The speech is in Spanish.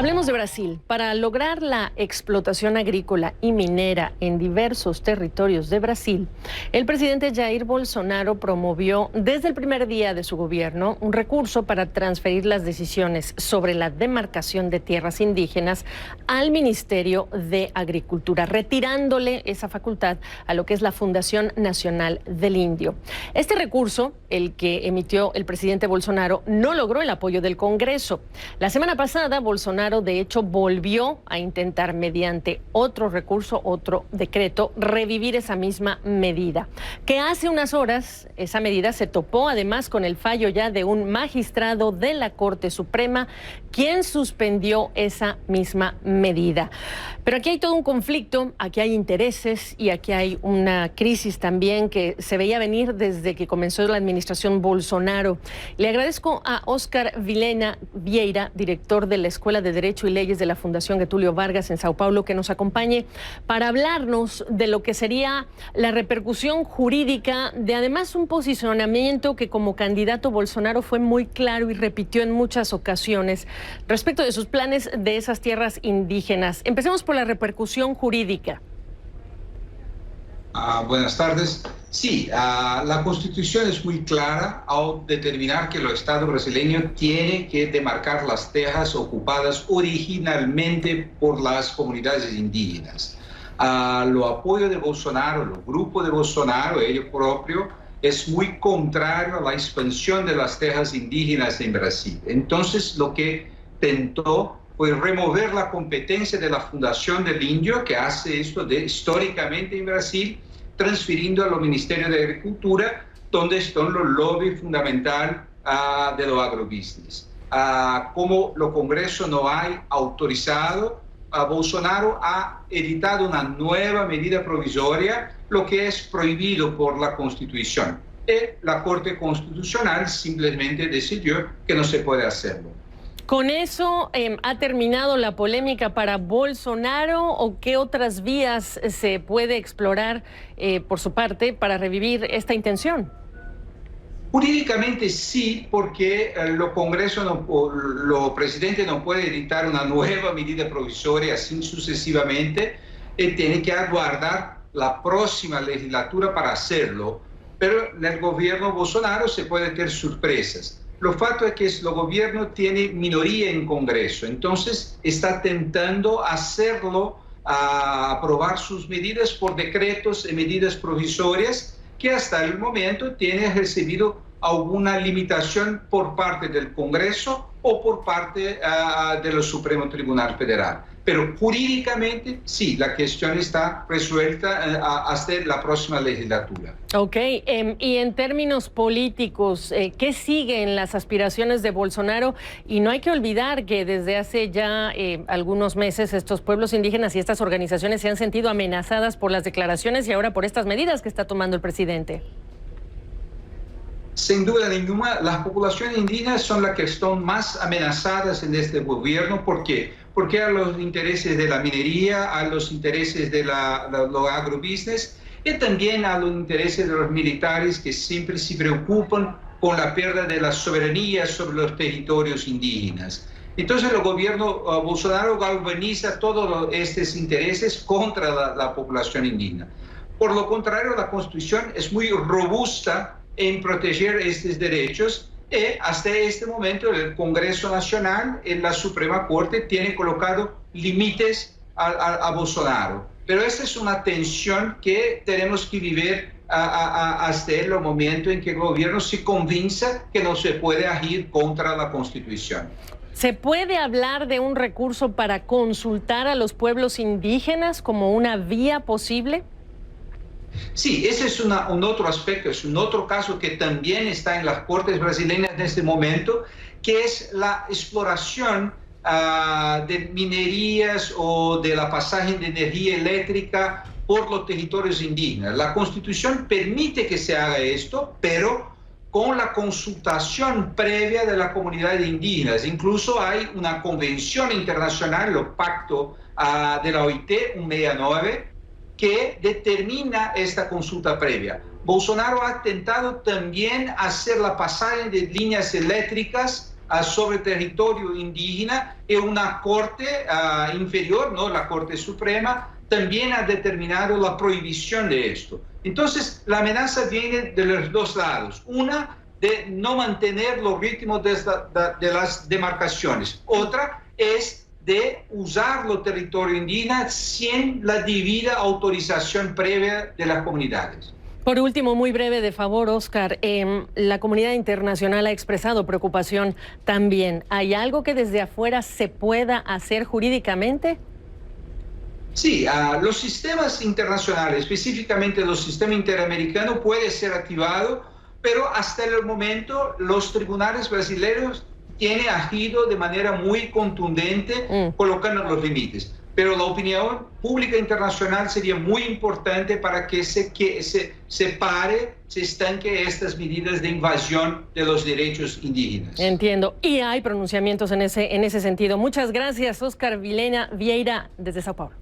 Hablemos de Brasil. Para lograr la explotación agrícola y minera en diversos territorios de Brasil, el presidente Jair Bolsonaro promovió desde el primer día de su gobierno un recurso para transferir las decisiones sobre la demarcación de tierras indígenas al Ministerio de Agricultura, retirándole esa facultad a lo que es la Fundación Nacional del Indio. Este recurso, el que emitió el presidente Bolsonaro, no logró el apoyo del Congreso. La semana pasada, Bolsonaro de hecho volvió a intentar mediante otro recurso, otro decreto, revivir esa misma medida, que hace unas horas esa medida se topó además con el fallo ya de un magistrado de la Corte Suprema, quien suspendió esa misma medida. Pero aquí hay todo un conflicto, aquí hay intereses y aquí hay una crisis también que se veía venir desde que comenzó la administración Bolsonaro. Le agradezco a Oscar Vilhena Vieira, director de la Escuela de Derecho y Leyes de la Fundación Getúlio Vargas en Sao Paulo, que nos acompañe para hablarnos de lo que sería la repercusión jurídica de además un posicionamiento que como candidato Bolsonaro fue muy claro y repitió en muchas ocasiones respecto de sus planes de esas tierras indígenas. Empecemos por la repercusión jurídica. Buenas tardes. Sí, la Constitución es muy clara al determinar que el Estado brasileño tiene que demarcar las tierras ocupadas originalmente por las comunidades indígenas. Lo apoyo de Bolsonaro, el grupo de Bolsonaro, ello propio, es muy contrario a la expansión de las tierras indígenas en Brasil. Entonces, lo que tentó fue remover la competencia de la Fundación del Indio, que hace esto históricamente en Brasil, transfiriendo a los Ministerios de Agricultura, donde están los lobbies fundamentales de los agrobusiness. Como el Congreso no ha autorizado, Bolsonaro ha editado una nueva medida provisoria, lo que es prohibido por la Constitución. Y la Corte Constitucional simplemente decidió que no se puede hacerlo. ¿Con eso ha terminado la polémica para Bolsonaro o qué otras vías se puede explorar por su parte para revivir esta intención? Jurídicamente sí, porque el Congreso, el presidente no puede editar una nueva medida provisoria así sucesivamente, tiene que aguardar la próxima legislatura para hacerlo, pero en el gobierno Bolsonaro se puede tener sorpresas. Lo fato es que el gobierno tiene minoría en Congreso, entonces está tentando hacerlo, aprobar sus medidas por decretos y medidas provisorias que hasta el momento tienen recibido alguna limitación por parte del Congreso o por parte del Supremo Tribunal Federal. Pero jurídicamente sí, la cuestión está resuelta hasta la próxima legislatura. Ok, y en términos políticos, ¿qué sigue en las aspiraciones de Bolsonaro? Y no hay que olvidar que desde hace ya algunos meses estos pueblos indígenas y estas organizaciones se han sentido amenazadas por las declaraciones y ahora por estas medidas que está tomando el presidente. Sin duda ninguna, las poblaciones indígenas son las que están más amenazadas en este gobierno. ¿Por qué? Porque a los intereses de la minería, a los intereses de los agrobusiness y también a los intereses de los militares que siempre se preocupan con la pérdida de la soberanía sobre los territorios indígenas. Entonces el gobierno Bolsonaro galvaniza todos estos intereses contra la población indígena. Por lo contrario, la Constitución es muy robusta en proteger estos derechos y hasta este momento el Congreso Nacional y la Suprema Corte tienen colocado límites a Bolsonaro. Pero esta es una tensión que tenemos que vivir hasta el momento en que el gobierno se convenza que no se puede agir contra la Constitución. ¿Se puede hablar de un recurso para consultar a los pueblos indígenas como una vía posible? Sí, ese es un otro aspecto, es un otro caso que también está en las cortes brasileñas en este momento, que es la exploración de minerías o de la pasaje de energía eléctrica por los territorios indígenas. La Constitución permite que se haga esto, pero con la consultación previa de la comunidad indígena. Incluso hay una convención internacional, el Pacto de la OIT 169, que determina esta consulta previa. Bolsonaro ha intentado también hacer la pasaje de líneas eléctricas sobre territorio indígena y una corte inferior, ¿no? La Corte Suprema, también ha determinado la prohibición de esto. Entonces, la amenaza viene de los dos lados. Una, de no mantener los ritmos de las demarcaciones. Otra es de usar los territorios indígenas sin la debida autorización previa de las comunidades. Por último, muy breve, de favor, Oscar, la comunidad internacional ha expresado preocupación también. ¿Hay algo que desde afuera se pueda hacer jurídicamente? Sí, los sistemas internacionales, específicamente los sistemas interamericanos, puede ser activado, pero hasta el momento los tribunales brasileños tienen agido de manera muy contundente, colocando los límites. Pero la opinión pública internacional sería muy importante para que se pare, se estanque estas medidas de invasión de los derechos indígenas. Entiendo. Y hay pronunciamientos en ese sentido. Muchas gracias, Oscar Vilhena Vieira, desde Sao Paulo.